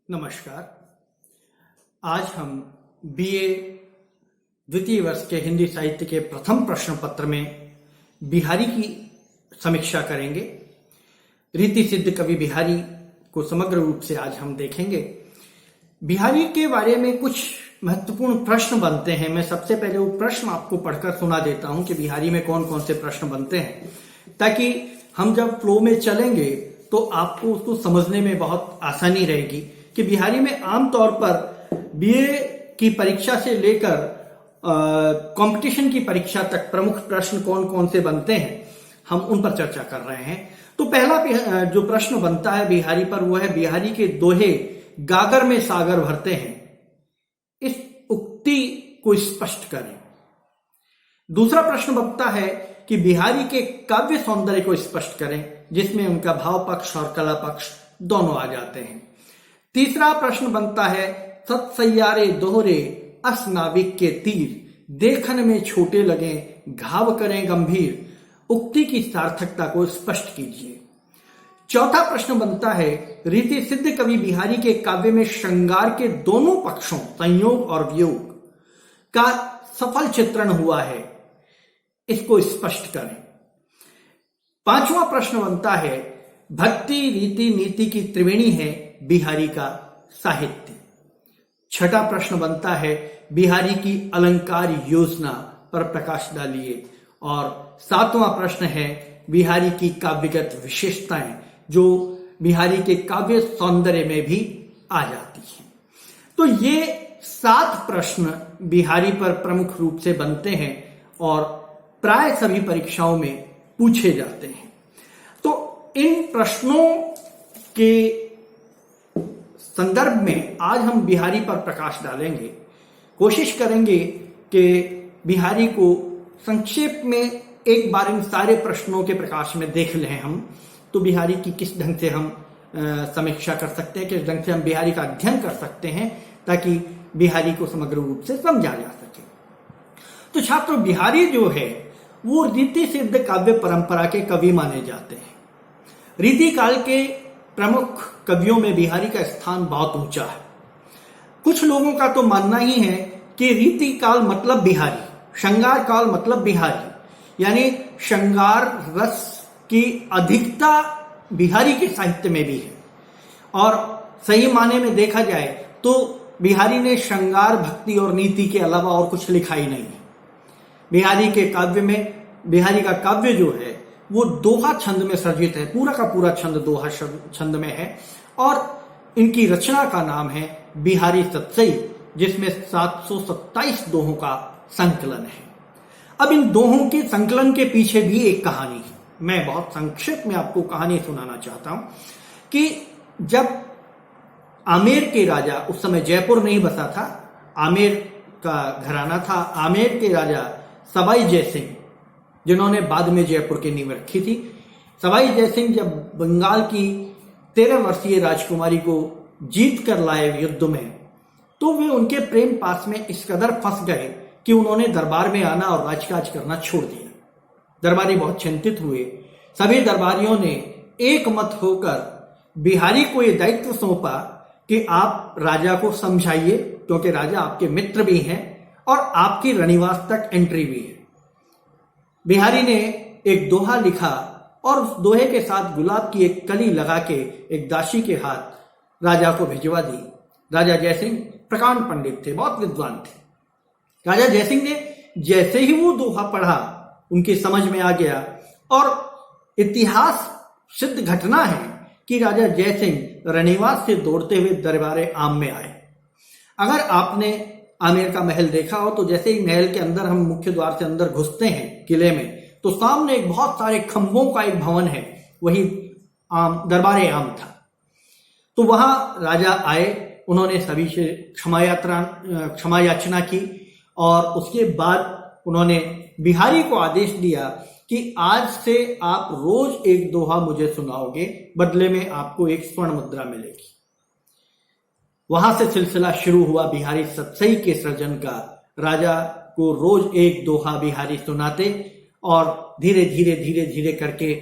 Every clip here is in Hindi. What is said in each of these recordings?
नमस्कार। आज हम बीए द्वितीय वर्ष के हिंदी साहित्य के प्रथम प्रश्न पत्र में बिहारी की समीक्षा करेंगे। रीति सिद्ध कवि बिहारी को समग्र रूप से आज हम देखेंगे। बिहारी के बारे में कुछ महत्वपूर्ण प्रश्न बनते हैं। मैं सबसे पहले वो प्रश्न आपको पढ़कर सुना देता हूं कि बिहारी में कौन कौन से प्रश्न बनते हैं, ताकि हम जब फ्लो में चलेंगे तो आपको उसको समझने में बहुत आसानी रहेगी कि बिहारी में आमतौर पर बीए की परीक्षा से लेकर कंपटीशन की परीक्षा तक प्रमुख प्रश्न कौन कौन से बनते हैं, हम उन पर चर्चा कर रहे हैं। तो पहला जो प्रश्न बनता है बिहारी पर वो है, बिहारी के दोहे गागर में सागर भरते हैं, इस उक्ति को स्पष्ट करें। दूसरा प्रश्न बनता है कि बिहारी के काव्य सौंदर्य को स्पष्ट करें, जिसमें उनका भाव पक्ष और कला पक्ष दोनों आ जाते हैं। तीसरा प्रश्न बनता है, सत्सैयारे दोहरे अस नाविक के तीर, देखन में छोटे लगे घाव करें गंभीर, उक्ति की सार्थकता को स्पष्ट कीजिए। चौथा प्रश्न बनता है, रीति सिद्ध कवि बिहारी के काव्य में श्रृंगार के दोनों पक्षों संयोग और वियोग का सफल चित्रण हुआ है, इसको स्पष्ट करें। पांचवा प्रश्न बनता है, भक्ति रीति नीति की त्रिवेणी है बिहारी का साहित्य। छठा प्रश्न बनता है, बिहारी की अलंकार योजना पर प्रकाश डालिए। और सातवां प्रश्न है, बिहारी की काव्यगत विशेषताएं जो बिहारी के काव्य सौंदर्य में भी आ जाती हैं। तो ये 7 प्रश्न बिहारी पर प्रमुख रूप से बनते हैं और प्राय सभी परीक्षाओं में पूछे जाते हैं। तो इन प्रश्नों के संदर्भ में आज हम बिहारी पर प्रकाश डालेंगे। कोशिश करेंगे कि बिहारी को संक्षेप में एक बार इन सारे प्रश्नों के प्रकाश में देख लें हम, तो बिहारी की किस ढंग से हम समीक्षा कर सकते हैं, किस ढंग से हम बिहारी का अध्ययन कर सकते हैं, ताकि बिहारी को समग्र रूप से समझा जा सके। तो छात्रों, बिहारी जो है वो रीति सिद्ध काव्य परंपरा के कवि माने जाते हैं। रीति काल के प्रमुख कवियों में बिहारी का स्थान बहुत ऊंचा है। कुछ लोगों का तो मानना ही है कि रीति काल मतलब बिहारी, श्रृंगार काल मतलब बिहारी, यानी श्रृंगार रस की अधिकता बिहारी के साहित्य में भी है। और सही माने में देखा जाए तो बिहारी ने श्रृंगार, भक्ति और नीति के अलावा और कुछ लिखा ही नहीं है। बिहारी के काव्य में, बिहारी का काव्य जो है वो दोहा छंद में सर्जित है, पूरा का पूरा छंद दोहा छंद में है। और इनकी रचना का नाम है बिहारी सतसई, जिसमें 727 दोहों का संकलन है। अब इन दोहों के संकलन के पीछे भी एक कहानी है। मैं बहुत संक्षेप में आपको कहानी सुनाना चाहता हूं कि जब आमेर के राजा, उस समय जयपुर नहीं बसा था, आमेर का घराना था, आमेर के राजा सवाई जयसिंह, जिन्होंने बाद में जयपुर की नींव रखी थी। सवाई जयसिंह जब बंगाल की 13 वर्षीय राजकुमारी को जीत कर लाए युद्ध में, तो वे उनके प्रेम पास में इस कदर फंस गए कि उन्होंने दरबार में आना और राजकाज करना छोड़ दिया। दरबारी बहुत चिंतित हुए। सभी दरबारियों ने एक मत होकर बिहारी को यह दायित्व सौंपा कि आप राजा को समझाइए, क्योंकि राजा आपके मित्र भी हैं और आपकी रनिवास तक एंट्री भी है। बिहारी ने एक दोहा लिखा और उस दोहे के साथ गुलाब की एक कली लगा के एक दासी के हाथ राजा को भिजवा दी। राजा जयसिंह प्रकांड पंडित थे, बहुत विद्वान थे। राजा जयसिंह ने जैसे ही वो दोहा पढ़ा, उनकी समझ में आ गया। और इतिहास सिद्ध घटना है कि राजा जयसिंह रनिवास से दौड़ते हुए दरबारे आम में आए। अगर आपने आमेर का महल देखा हो, तो जैसे ही महल के अंदर हम मुख्य द्वार से अंदर घुसते हैं किले में, तो सामने एक बहुत सारे खंभों का एक भवन है, वही दरबारे आम था। तो वहां राजा आए, उन्होंने सभी से क्षमा याचना की और उसके बाद उन्होंने बिहारी को आदेश दिया कि आज से आप रोज एक दोहा मुझे सुनाओगे, बदले में आपको एक स्वर्ण मुद्रा मिलेगी। वहां से सिलसिला शुरू हुआ बिहारी सतसई के सृजन का। राजा को रोज एक दोहा बिहारी सुनाते और धीरे धीरे करके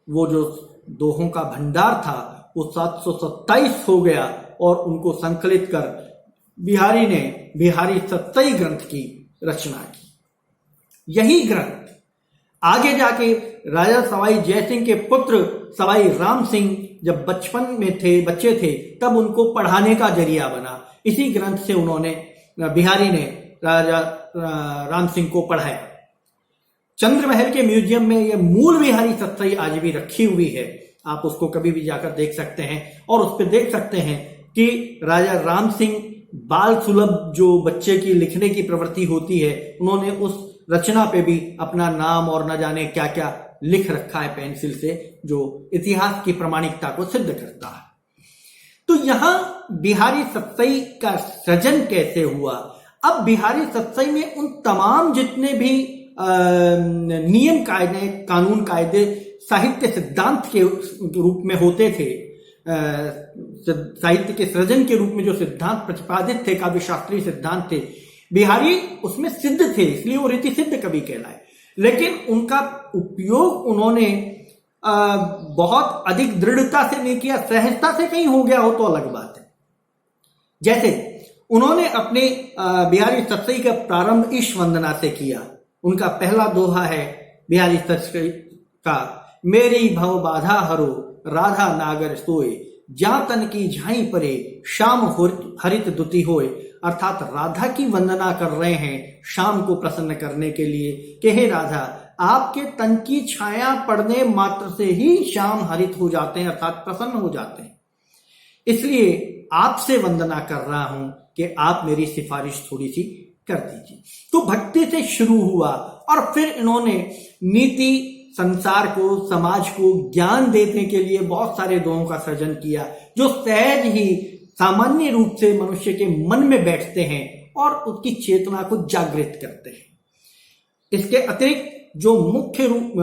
वो जो दोहों का भंडार था वो 727 हो गया और उनको संकलित कर बिहारी ने बिहारी सत्सई ग्रंथ की रचना की। यही ग्रंथ आगे जाके राजा सवाई जयसिंह के पुत्र सवाई राम सिंह जब बच्चे थे तब उनको पढ़ाने का जरिया बना। इसी ग्रंथ से बिहारी ने राजा राम सिंह को पढ़ाया। चंद्रमहल के म्यूजियम में यह मूल बिहारी सत्सई आज भी रखी हुई है। आप उसको कभी भी जाकर देख सकते हैं और उस पर देख सकते हैं कि राजा राम सिंह बाल सुलभ जो बच्चे की लिखने की प्रवृत्ति होती है, उन्होंने उस रचना पे भी अपना नाम और न जाने क्या क्या लिख रखा है पेंसिल से, जो इतिहास की प्रामाणिकता को सिद्ध करता है। तो यहां बिहारी सत्सई का सृजन कैसे हुआ? अब बिहारी सत्सई में उन तमाम जितने भी नियम कायदे, कानून कायदे साहित्य सिद्धांत के रूप में होते थे, साहित्य के सृजन के रूप में जो सिद्धांत प्रतिपादित थे, काव्य शास्त्रीय सिद्धांत थे, बिहारी उसमें सिद्ध थे, इसलिए वो रीति सिद्ध कवि कहलाए। लेकिन उनका उपयोग उन्होंने बहुत अधिक दृढ़ता से नहीं किया, सहजता से कहीं हो गया हो तो अलग बात है। जैसे उन्होंने अपने बिहारी सत्सई का प्रारंभ ईश वंदना से किया। उनका पहला दोहा है बिहारी सत्सई का, मेरी भव बाधा हरो राधा नागर सोए, जा तन की झाई परे शाम हरित दुति होए। अर्थात राधा की वंदना कर रहे हैं शाम को प्रसन्न करने के लिए कि हे राधा, आपके तन की छाया पड़ने मात्र से ही शाम हरित हो जाते हैं, अर्थात प्रसन्न हो जाते हैं। इसलिए आपसे वंदना कर रहा हूं कि आप मेरी सिफारिश थोड़ी सी कर दीजिए। तो भक्ति से शुरू हुआ और फिर इन्होंने नीति, संसार को, समाज को ज्ञान देने के लिए बहुत सारे दोहों का सृजन किया, जो सहज ही सामान्य रूप से मनुष्य के मन में बैठते हैं और उसकी चेतना को जागृत करते हैं। इसके अतिरिक्त जो मुख्य रूप,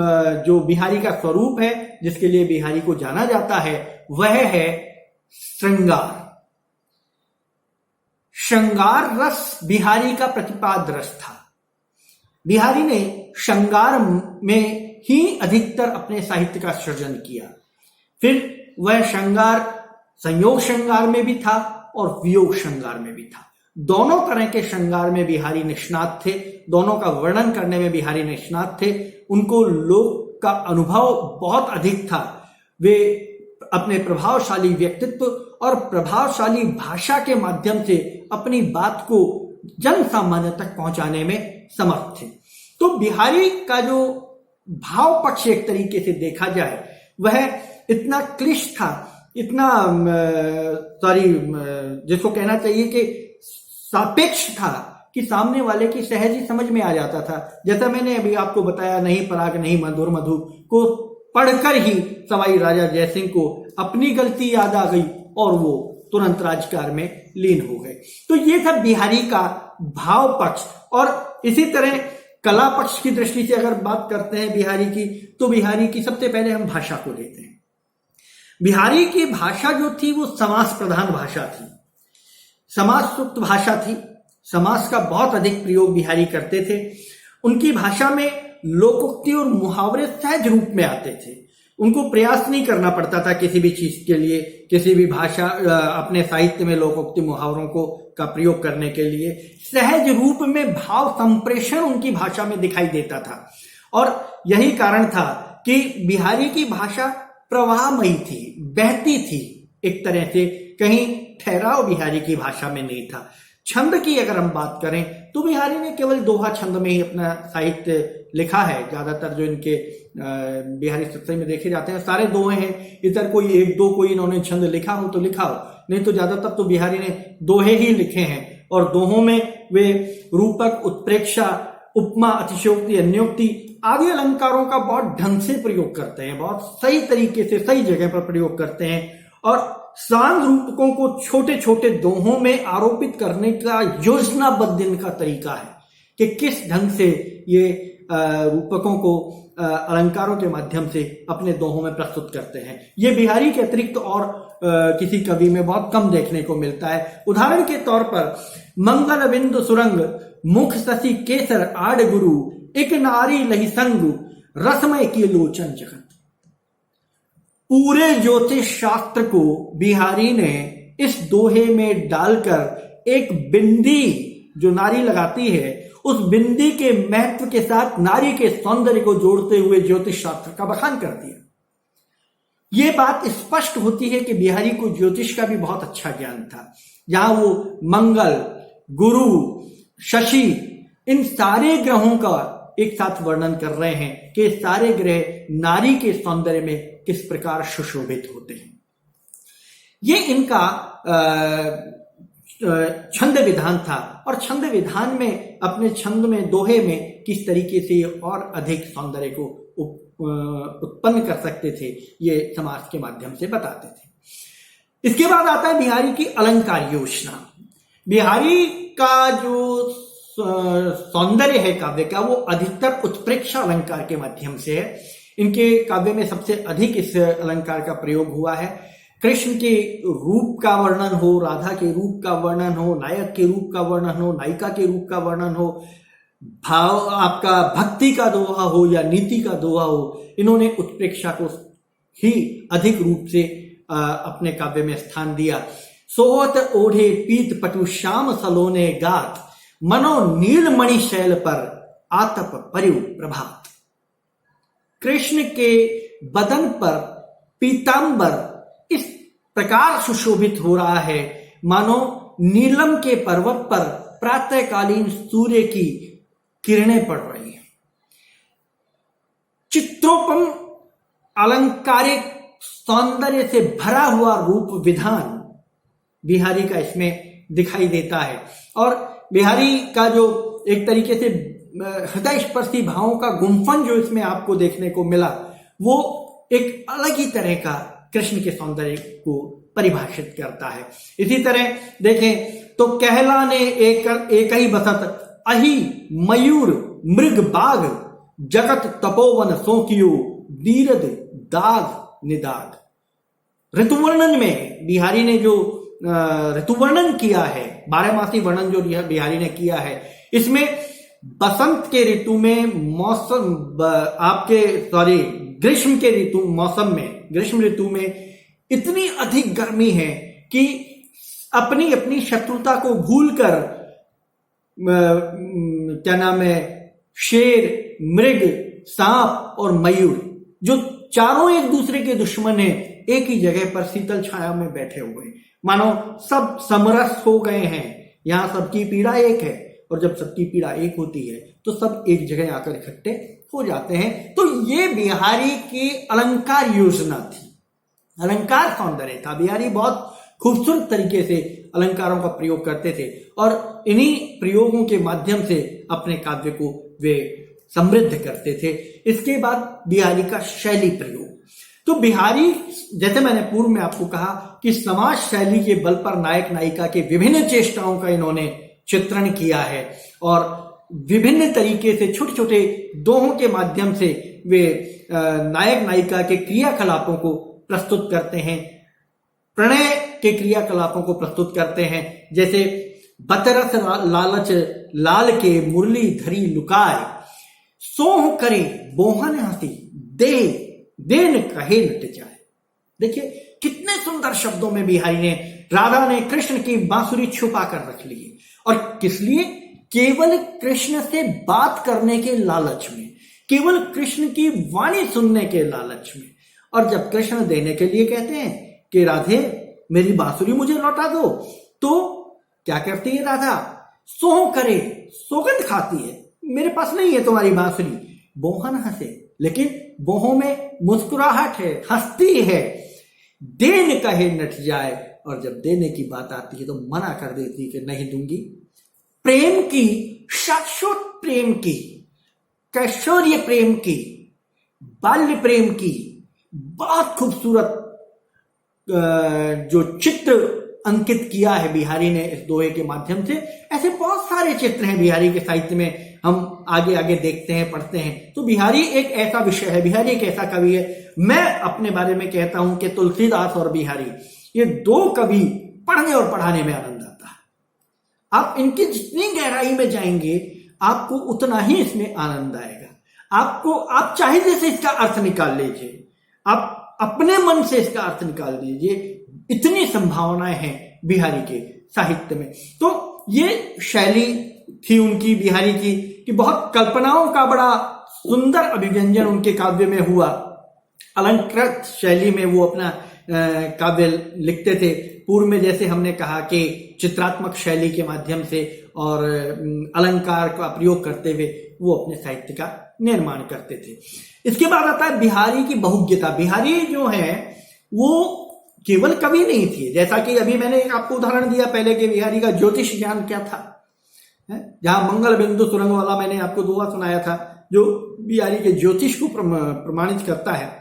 जो बिहारी का स्वरूप है, जिसके लिए बिहारी को जाना जाता है, वह है श्रृंगार। श्रृंगार रस बिहारी का प्रतिपाद रस था। बिहारी ने श्रृंगार में ही अधिकतर अपने साहित्य का सृजन किया। फिर वह श्रृंगार संयोग श्रृंगार में भी था और वियोग श्रृंगार में भी था। दोनों तरह के श्रृंगार में बिहारी निष्णात थे, दोनों का वर्णन करने में बिहारी निष्णात थे। उनको लोक का अनुभव बहुत अधिक था। वे अपने प्रभावशाली व्यक्तित्व और प्रभावशाली भाषा के माध्यम से अपनी बात को जन सामान्य तक पहुंचाने में समर्थ थे। तो बिहारी का जो भाव पक्ष एक तरीके से देखा जाए, वह इतना क्लिष्ट था, इतना जिसको कहना चाहिए कि सापेक्ष था कि सामने वाले की सहज ही समझ में आ जाता था। जैसा मैंने अभी आपको बताया, नहीं पराग नहीं मधुर मधु को पढ़कर ही सवाई राजा जयसिंह को अपनी गलती याद आ गई और वो तुरंत राजकार में लीन हो गए। तो ये था बिहारी का भाव पक्ष। और इसी तरह कला पक्ष की दृष्टि से अगर बात करते हैं बिहारी की, तो बिहारी की सबसे पहले हम भाषा को लेते हैं। बिहारी की भाषा जो थी वो समास प्रधान भाषा थी, समास युक्त भाषा थी। समास का बहुत अधिक प्रयोग बिहारी करते थे। उनकी भाषा में लोकोक्ति और मुहावरे सहज रूप में आते थे। उनको प्रयास नहीं करना पड़ता था किसी भी चीज के लिए, किसी भी भाषा अपने साहित्य में लोकोक्ति मुहावरों को का प्रयोग करने के लिए सहज रूप में भाव संप्रेषण उनकी भाषा में दिखाई देता था। और यही कारण था कि बिहारी की भाषा प्रवाहमयी थी, बहती थी एक तरह से, कहीं ठहराव बिहारी की भाषा में नहीं था। छंद की अगर हम बात करें तो बिहारी ने केवल दोहा छंद में ही अपना साहित्य लिखा है। ज्यादातर जो इनके बिहारी सत्सई में देखे जाते हैं सारे दोहे हैं। इधर कोई एक दो कोई इन्होंने छंद लिखा हो तो लिखा हो, नहीं तो ज्यादातर तो बिहारी ने दोहे ही लिखे हैं। और दोहों में वे रूपक, उत्प्रेक्षा, उपमा, अतिशयोक्ति, अन्योक्ति आदि अलंकारों का बहुत ढंग से प्रयोग करते हैं, बहुत सही तरीके से सही जगह पर प्रयोग करते हैं। और सांग रूपकों को छोटे छोटे दोहों में आरोपित करने का योजनाबद्ध इनका तरीका है कि किस ढंग से ये रूपकों को अलंकारों के माध्यम से अपने दोहों में प्रस्तुत करते हैं। ये बिहारी के अतिरिक्त और किसी कवि में बहुत कम देखने को मिलता है। उदाहरण के तौर पर मंगल बिंदु सुरंग मुख शशि केसर आड़ गुरु एक नारी लही संग रसमय की लोचन जगत। पूरे ज्योतिष शास्त्र को बिहारी ने इस दोहे में डालकर एक बिंदी जो नारी लगाती है, उस बिंदी के महत्व के साथ नारी के सौंदर्य को जोड़ते हुए ज्योतिष शास्त्र का बखान कर दिया। ये बात स्पष्ट होती है कि बिहारी को ज्योतिष का भी बहुत अच्छा ज्ञान था, जहां वो मंगल, गुरु, शशि, इन सारे ग्रहों का एक साथ वर्णन कर रहे हैं कि सारे ग्रह नारी के सौंदर्य में किस प्रकार सुशोभित होते हैं। ये इनका छंद विधान था, और छंद विधान में अपने छंद में, दोहे में किस तरीके से और अधिक सौंदर्य को उत्पन्न कर सकते थे, ये समाज के माध्यम से बताते थे। इसके बाद आता है बिहारी की अलंकार योजना। बिहारी का जो सौंदर्य है काव्य का, वो अधिकतर उत्प्रेक्षा अलंकार के माध्यम से है। इनके काव्य में सबसे अधिक इस अलंकार का प्रयोग हुआ है। कृष्ण के रूप का वर्णन हो, राधा के रूप का वर्णन हो, नायक के रूप का वर्णन हो, नायिका के रूप का वर्णन हो, भाव आपका भक्ति का दोहा हो या नीति का दोहा हो, इन्होंने उत्प्रेक्षा को ही अधिक रूप से अपने काव्य में स्थान दिया। सोहत ओढ़े पीत पटु श्याम सलोने गात, मनो नीलमणि शैल पर आतप परिव प्रभात। कृष्ण के बदन पर पीतांबर इस प्रकार सुशोभित हो रहा है मानो नीलम के पर्वत पर प्रातःकालीन सूर्य की किरणें पड़ रही हैं। चित्रोपम अलंकारिक सौंदर्य से भरा हुआ रूप विधान बिहारी का इसमें दिखाई देता है, और बिहारी का जो एक तरीके से हृदय स्पर्शी भावों का गुंफन जो इसमें आपको देखने को मिला, वो एक अलग ही तरह का कृष्ण के सौंदर्य को परिभाषित करता है। इसी तरह देखें तो कहलाने एक ही बसत, अहि मयूर मृग बाघ, जगत तपोवन सोकियो, दीरद दाग निदाग। ऋतुवर्णन में बिहारी ने जो ऋतुवर्णन किया है, 12मासी वर्णन जो बिहारी ने किया है, इसमें बसंत के ऋतु में मौसम ग्रीष्म के ऋतु मौसम में, ग्रीष्म ऋतु में इतनी अधिक गर्मी है कि अपनी अपनी शत्रुता को भूलकर क्या नाम है, शेर, मृग, सांप और मयूर, जो चारों एक दूसरे के दुश्मन हैं, एक ही जगह पर शीतल छाया में बैठे हुए हैं, मानो सब समरस हो गए हैं। यहां सबकी पीड़ा एक है, और जब सबकी पीड़ा एक होती है तो सब एक जगह आकर इकट्ठे हो जाते हैं। तो ये बिहारी की अलंकार योजना थी, अलंकार सौंदर्य था। बिहारी बहुत खूबसूरत तरीके से अलंकारों का प्रयोग करते थे, और इन्हीं प्रयोगों के माध्यम से अपने काव्य को वे समृद्ध करते थे। इसके बाद बिहारी का शैली प्रयोग। तो बिहारी, जैसे मैंने पूर्व में आपको कहा कि समाज शैली के बल पर नायक नायिका के विभिन्न चेष्टाओं का इन्होंने चित्रण किया है, और विभिन्न तरीके से छोटे छोटे दोहों के माध्यम से वे नायक नायिका के क्रियाकलापों को प्रस्तुत करते हैं, प्रणय के क्रियाकलापों को प्रस्तुत करते हैं। जैसे बतरस लालच लाल के मुरली धरी लुकाए, सोह करे बोहन हंसी दे देन कहे लट जाए। देखिए कितने सुंदर शब्दों में बिहारी ने, राधा ने कृष्ण की बांसुरी छुपा कर रख ली है, और किस लिए? केवल कृष्ण से बात करने के लालच में, केवल कृष्ण की वाणी सुनने के लालच में। और जब कृष्ण देने के लिए कहते हैं कि राधे मेरी बांसुरी मुझे लौटा दो, तो क्या करती है राधा? सोह करे, सौगंध खाती है, मेरे पास नहीं है तुम्हारी बांसुरी। बोहन हंसे, लेकिन बोहों में मुस्कुराहट है, हंसती है। देन कहे नट जाए, और जब देने की बात आती है तो मना कर देती है कि नहीं दूंगी। प्रेम की, शाश्वत प्रेम की, कैशोर्य प्रेम की, बाल्य प्रेम की बहुत खूबसूरत जो चित्र अंकित किया है बिहारी ने इस दोहे के माध्यम से। ऐसे बहुत सारे चित्र हैं बिहारी के साहित्य में, हम आगे आगे देखते हैं, पढ़ते हैं। तो बिहारी एक ऐसा विषय है, बिहारी एक ऐसा कवि है। मैं अपने बारे में कहता हूं कि तुलसीदास और बिहारी, ये दो कवि पढ़ने और पढ़ाने में आनंद आता है। आप इनकी जितनी गहराई में जाएंगे आपको उतना ही इसमें आनंद आएगा। आप चाहे जैसे इसका अर्थ निकाल लीजिए, आप अपने मन से इसका अर्थ निकाल दीजिए, इतनी संभावनाएं हैं बिहारी के साहित्य में। तो ये शैली थी उनकी बिहारी की कि बहुत कल्पनाओं का बड़ा सुंदर अभिव्यंजन उनके काव्य में हुआ। अलंकृत शैली में वो अपना काव्य लिखते थे। पूर्व में जैसे हमने कहा कि चित्रात्मक शैली के माध्यम से और अलंकार का प्रयोग करते हुए वो अपने साहित्य का निर्माण करते थे। इसके बाद आता है बिहारी की बहुज्ञता। बिहारी जो है वो केवल कवि नहीं थे, जैसा कि अभी मैंने आपको उदाहरण दिया पहले कि बिहारी का ज्योतिष ज्ञान क्या था, जहां मंगल बिंदु सुरंग वाला मैंने आपको दोहा सुनाया था जो बिहारी के ज्योतिष को प्रमाणित करता है।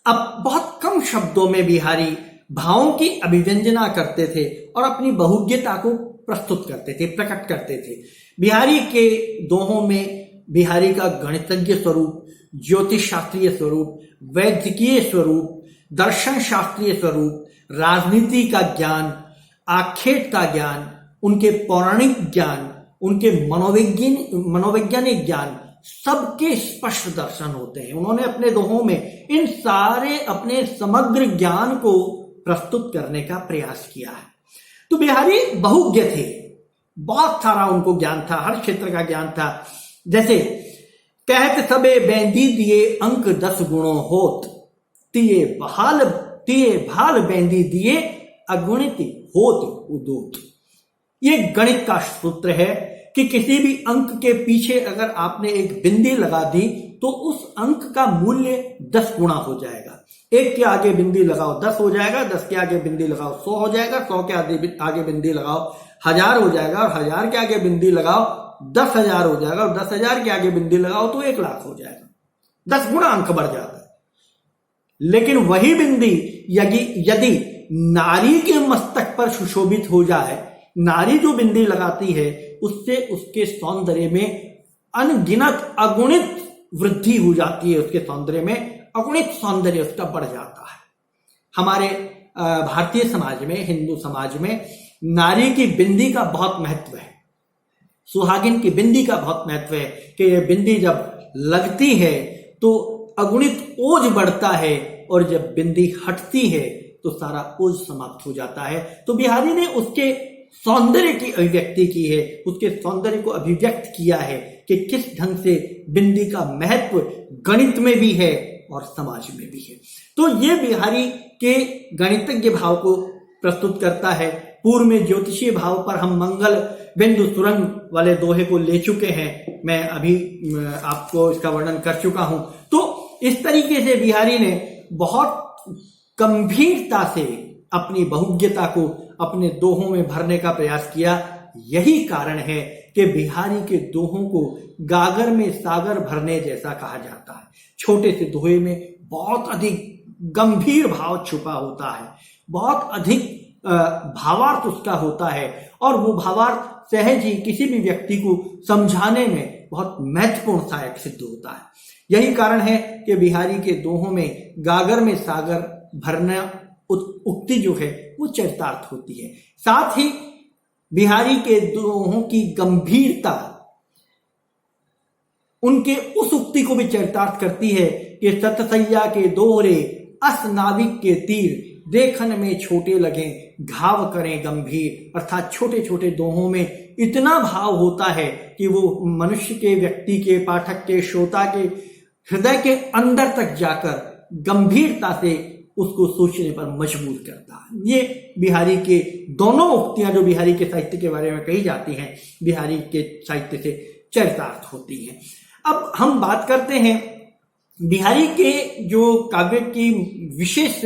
अब बहुत कम शब्दों में बिहारी भावों की अभिव्यंजना करते थे और अपनी बहुज्ञता को प्रस्तुत करते थे, प्रकट करते थे। बिहारी के दोहों में बिहारी का गणितज्ञ स्वरूप, ज्योतिष शास्त्रीय स्वरूप, वैद्यकीय स्वरूप, दर्शन शास्त्रीय स्वरूप, राजनीति का ज्ञान, आखेट का ज्ञान, उनके पौराणिक ज्ञान, उनके मनोवैज्ञानिक ज्ञान, सबके स्पष्ट दर्शन होते हैं। उन्होंने अपने दोहों में इन सारे अपने समग्र ज्ञान को प्रस्तुत करने का प्रयास किया है। तो बिहारी बहुज्ञ थे, बहुत सारा उनको ज्ञान था, हर क्षेत्र का ज्ञान था। जैसे कहत सबे बेंदी दिए अंक 10 गुणों होत, तिये भाल बेंदी दिए अगुणित होत उदोत। ये गणित का सूत्र है कि किसी भी अंक के पीछे अगर आपने एक बिंदी लगा दी तो उस अंक का मूल्य 10 गुना हो जाएगा। 1 के आगे बिंदी लगाओ 10 हो जाएगा, 10 के आगे बिंदी लगाओ 100 हो जाएगा, 100 के आगे बिंदी लगाओ 1000 हो जाएगा, और 1000 के आगे बिंदी लगाओ 10,000 हो जाएगा, और 10,000 के आगे बिंदी लगाओ तो 1 लाख हो जाएगा। 10 गुना अंक बढ़ जाता है। लेकिन वही बिंदी यदि नारी के मस्तक पर सुशोभित हो जाए, नारी जो बिंदी लगाती है उससे उसके सौंदर्य में अनगिनत अगुणित वृद्धि हो जाती है, उसके सौंदर्य में अगुणित सौंदर्य उसका बढ़ जाता है। हमारे भारतीय समाज में, हिंदू समाज में नारी की बिंदी का बहुत महत्व है, सुहागिन की बिंदी का बहुत महत्व है कि ये बिंदी जब लगती है तो अगुणित ओज बढ़ता है, और जब बिंदी हटती है तो सारा ओज समाप्त हो जाता है। तो बिहारी ने उसके सौंदर्य की अभिव्यक्ति की है, उसके सौंदर्य को अभिव्यक्त किया है कि किस ढंग से बिंदी का महत्व गणित में भी है और समाज में भी है। तो ये बिहारी के गणितज्ञ भाव को प्रस्तुत करता है। पूर्व में ज्योतिषीय भाव पर हम मंगल बिंदु सुरंग वाले दोहे को ले चुके हैं, मैं अभी आपको इसका वर्णन कर चुका हूं। तो इस तरीके से बिहारी ने बहुत गंभीरता से अपनी बहुज्ञता को अपने दोहों में भरने का प्रयास किया। यही कारण है कि बिहारी के दोहों को गागर में सागर भरने जैसा कहा जाता है। छोटे से दोहे में बहुत अधिक गंभीर भाव छुपा होता है, बहुत अधिक भावार्थ उसका होता है, और वो भावार्थ सहज ही किसी भी व्यक्ति को समझाने में बहुत महत्वपूर्ण सहायक सिद्ध होता है। यही कारण है कि बिहारी के दोहों में गागर में सागर भरना उक्ति जो है वो चरितार्थ होती है। साथ ही बिहारी के दोहों की गंभीरता उनके उस उक्ति को भी चरितार्थ करती है कि सतसैया के दोहरे अस नाविक के तीर देखन में छोटे लगे घाव करें गंभीर। अर्थात छोटे छोटे दोहों में इतना भाव होता है कि वो मनुष्य के, व्यक्ति के, पाठक के, श्रोता के हृदय के अंदर तक जाकर गंभीरता से उसको सोचने पर मजबूर करता है। ये बिहारी के दोनों उक्तियां जो बिहारी के साहित्य के बारे में कही जाती हैं, बिहारी के साहित्य से चरितार्थ होती हैं। अब हम बात करते हैं बिहारी के जो काव्य की विशेष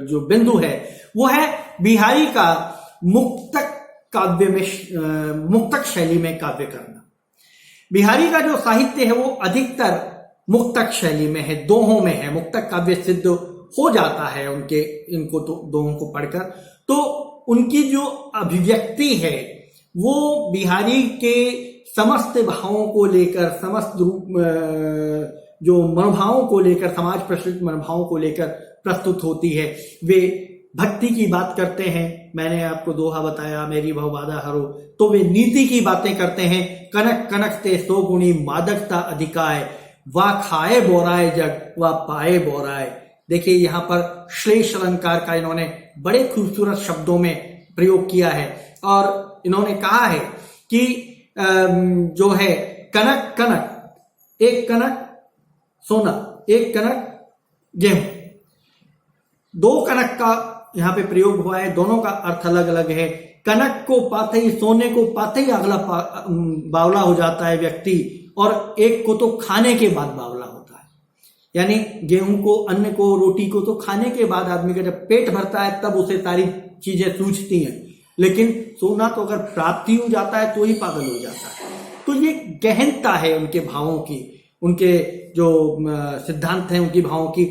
जो बिंदु है वो है बिहारी का मुक्तक काव्य में, मुक्तक शैली में काव्य करना। बिहारी का जो साहित्य है वो अधिकतर मुक्तक शैली में है, दोहों में है। मुक्तक काव्य सिद्ध हो जाता है इनको तो दोहों को पढ़कर। तो उनकी जो अभिव्यक्ति है वो बिहारी के समस्त भावों को लेकर, समस्त रूप जो मनोभावों को लेकर, समाज प्रचलित मनोभावों को लेकर प्रस्तुत होती है। वे भक्ति की बात करते हैं, मैंने आपको दोहा बताया मेरी भवबाधा हरो। तो वे नीति की बातें करते हैं, कनक कनक ते सो गुणी मादकता अधिकाय, वा खाए बोराए जग वा पाए बोराए देखिए यहाँ पर श्लेष अलंकार का इन्होंने बड़े खूबसूरत शब्दों में प्रयोग किया है और इन्होंने कहा है कि जो है कनक कनक, एक कनक सोना, एक कनक गेहूं, दो कनक का यहाँ पे प्रयोग हुआ है। दोनों का अर्थ अलग अलग है। कनक को पाते ही, सोने को पाते ही अगला बावला हो जाता है व्यक्ति, और एक को तो खाने के बाद बावला होता है। यानी गेहूं को, अन्न को, रोटी को तो खाने के बाद आदमी का जब पेट भरता है तब उसे सारी चीजें सूझती हैं, लेकिन सोना तो अगर प्राप्ति हो जाता है तो ही पागल हो जाता है। तो ये गहनता है उनके भावों की, उनके जो सिद्धांत हैं उनकी भावों की।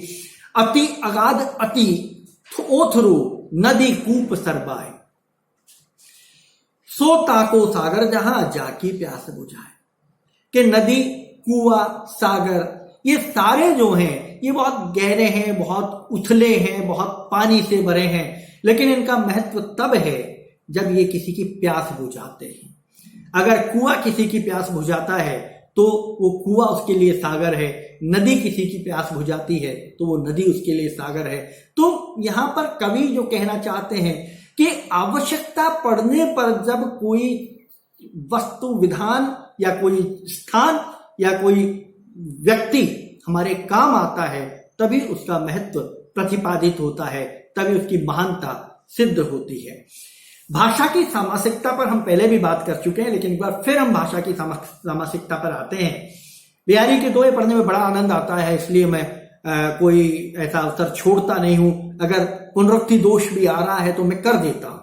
अति अगाध अति ओथरू नदी कूप सरबाए, सो ताको सागर जहां जाकी प्यास बुझाए। कि नदी, कुआं, सागर, ये सारे जो हैं ये बहुत गहरे हैं, बहुत उथले हैं, बहुत पानी से भरे हैं, लेकिन इनका महत्व तब है जब ये किसी की प्यास बुझाते हैं। अगर कुआं किसी की प्यास बुझाता है तो वो कुआं उसके लिए सागर है, नदी किसी की प्यास बुझाती है तो वो नदी उसके लिए सागर है। तो यहां पर कवि जो कहना चाहते हैं कि आवश्यकता पड़ने पर जब कोई वस्तु, विधान या कोई स्थान या कोई व्यक्ति हमारे काम आता है तभी उसका महत्व प्रतिपादित होता है, तभी उसकी महानता सिद्ध होती है। भाषा की सामासिकता पर हम पहले भी बात कर चुके हैं, लेकिन एक बार फिर हम भाषा की सामासिकता पर आते हैं। बिहारी के दोहे पढ़ने में बड़ा आनंद आता है, इसलिए मैं कोई ऐसा अवसर छोड़ता नहीं हूं। अगर पुनरुक्ति दोष भी आ रहा है तो मैं कर देता हूं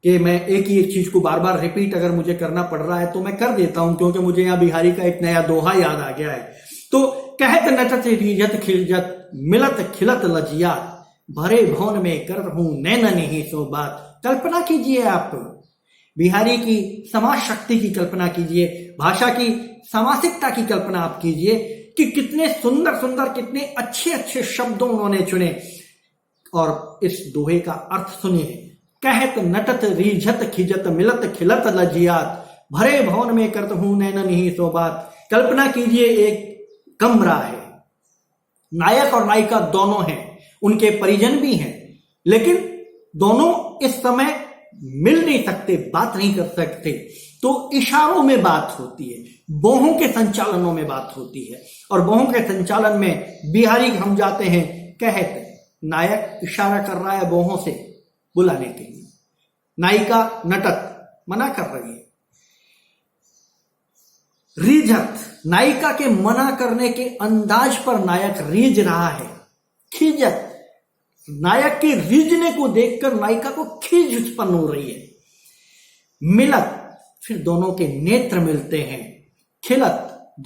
कि मैं एक ही एक चीज को बार बार रिपीट अगर मुझे करना पड़ रहा है तो मैं कर देता हूं, क्योंकि मुझे यहाँ बिहारी का एक नया दोहा याद आ गया है। तो कहत नटत रीजत खिलजत मिलत खिलत लजिया, भरे भवन में कर हूं नैन नहीं सो बात। कल्पना कीजिए आप बिहारी की समाज शक्ति की कल्पना कीजिए, भाषा की सामासिकता की कल्पना आप कीजिए कि कितने सुंदर सुंदर, कितने अच्छे अच्छे शब्दों उन्होंने चुने। और इस दोहे का अर्थ सुनिए, कहत नटत रीझत खिजत मिलत खिलत लजियात, भरे भवन में करत हूं नैन नहीं सो बात। कल्पना कीजिए एक कमरा है, नायक और नायिका दोनों हैं, उनके परिजन भी हैं, लेकिन दोनों इस समय मिल नहीं सकते, बात नहीं कर सकते, तो इशारों में बात होती है, बाहों के संचालनों में बात होती है। और बाहों के संचालन में बिहारी हम जाते हैं, कहत, नायक इशारा कर रहा है बाहों से बुलाने के लिए, नायिका नटत मना कर रही है, रीझत, नायिका के मना करने के अंदाज पर नायक रीझ रहा है, खिजत, नायक के रीझने को देखकर नायिका को खींच उत्पन्न हो रही है, मिलत, फिर दोनों के नेत्र मिलते हैं, खिलत,